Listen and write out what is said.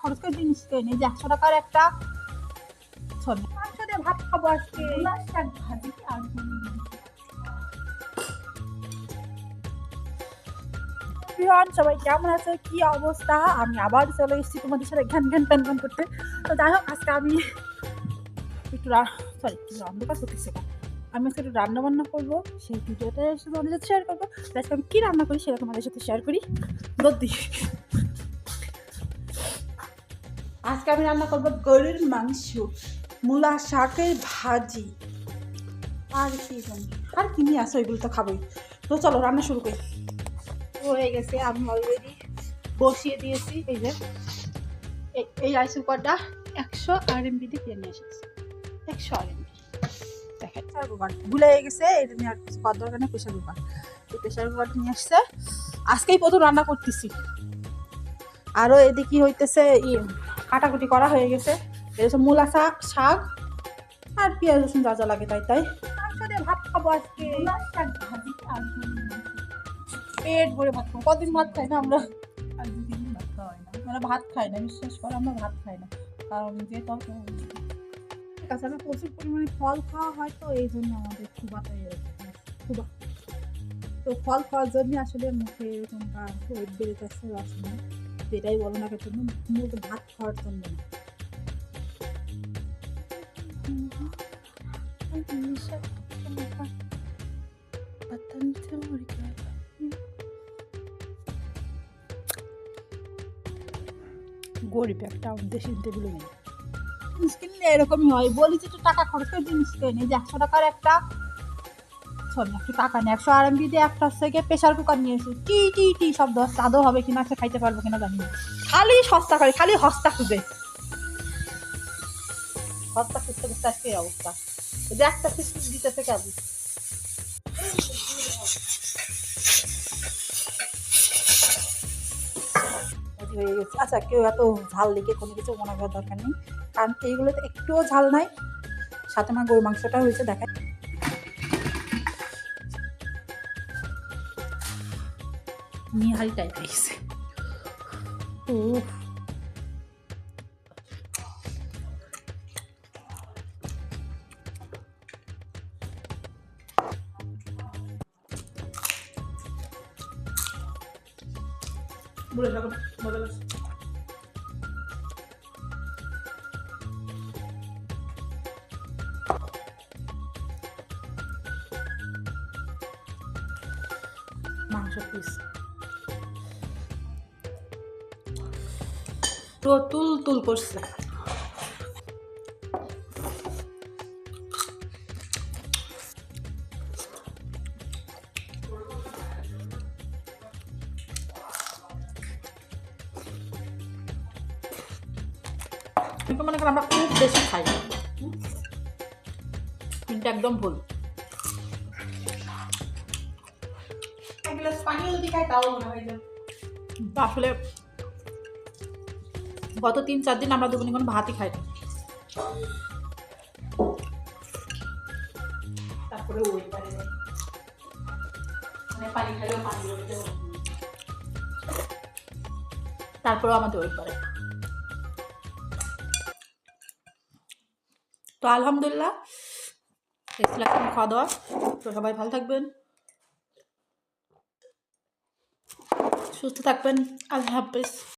খরচ করে জিনিস কিনে যে 100 টাকার একটা সরি মাংস দিয়ে ভাত খাবো আজকে। শাক ভাজি আর সবাই কেমন আছে, কি অবস্থা? আমি আবার চলে এসেছি তোমাদের সাথে ঘ্যান ঘ্যান প্যান প্যান করতে। তো যাই হোক, আজকে আমি একটু অন্ধকার করতেছি না, আমি আজকে একটু রান্না বান্না করবো, সেই ভিডিওটা তোমাদের সাথে শেয়ার করবো। আজকে আমি কী রান্না করি সেটা তোমাদের সাথে শেয়ার করি। দদ্দি আজকে আমি রান্না করবো গরুর মাংস, মূলা শাকের ভাজি, আর কি জানি আর কি নিয়ে আসো, এগুলো তো খাবোই। তো চলো রান্না শুরু করি। হয়ে গেছে, আমি অলরেডি বসিয়ে দিয়েছি। এই যে এই রাইস কুকারটা 100 RMB দিয়ে কিনে নিয়ে এসেছি, 100 RMB। দেখেন প্রেশার কুকার ভুলে গেছে, এটা নিয়ে আর কিছু করার দরকার নেই। প্রেশার কুকার, এই প্রেশার কুকারটা নিয়ে আসছে, আজকেই প্রথম রান্না করতেছি। আরও এদিকে হইতেছে কাটাকুটি করা হয়ে গেছে। এটা হচ্ছে মূলা শাক আর পেঁয়াজ রসুন যা যা লাগে তাই তাই। মাংস দিয়ে ভাত খাবো আজকে, শাক ভাজি আর পেট ভরে ভাত খাবো। কদিন ভাত খাই না আমরা, আর 2-3 দিন ভাত খাওয়া হয় না, আমরা ভাত খাই না, বিশ্বাস করো আমরা ভাত খাই না, কারণ যে তাছাড়া প্রচুর পরিমাণে ফল খাওয়া হয়, তো এই জন্য আমাদের ক্ষুবাটা ক্ষুবা। তো ফল খাওয়ার জন্য আসলে মুখে এরকমটা ওয়েট বেড়ে যাচ্ছে, আসলে যেটাই বলো না কেন মূলত ভাত খাওয়ার জন্য না। গরিব একটা দেশের টেবিলে নেই, জিনিস কিনলে এরকমই হয়। বলি যে একটু টাকা খরচ করে জিনিস কিনে যে 100 টাকার একটা সরি একটু টাকা নেই, 100 RMB দিয়ে একটা থেকে প্রেশার কুকার নিয়েছি। টি টি টি শব্দ হচ্ছে, আদৌ হবে কিনা সে খাইতে পারবো কিনা জানি না। খালি সস্তা করে, খালি হস্তা খুঁজে, হস্তা খুঁজতে খুঁজতে আজকে এই অবস্থা। যে একটা পিস দিতে থেকে আবু হয়ে গেছে। আচ্ছা, কেউ এত ঝাল লেগে কোনো কিছু মনে করার দরকার নেই, কারণ এইগুলোতে একটুও ঝাল নাই। সাথে আমার গরু মাংসটা হয়েছে, দেখায় নিহারি টাইপ হয়েছে। বলে থাকো মজা লাগছে। মাংস পিস তো তুল তুল করছে। কিন্তু মনে করেন আমরা খুব বেশি খাই, কিন্তু একদম ভুল। এক গ্লাস পানি যদি খাই তাও মনে হয় যে আসলে গত 3-4 দিন আমরা দুপুরে কোনো ভাতই খাই না। তারপরে ওই পারে মানে পানি খাইলেও পানি তারপরেও আমাদের ওই পারে। তো আলহামদুলিল্লাহ খাওয়া দাওয়া। তো সবাই ভালো থাকবেন, সুস্থ থাকবেন, আল্লাহ হাফেজ।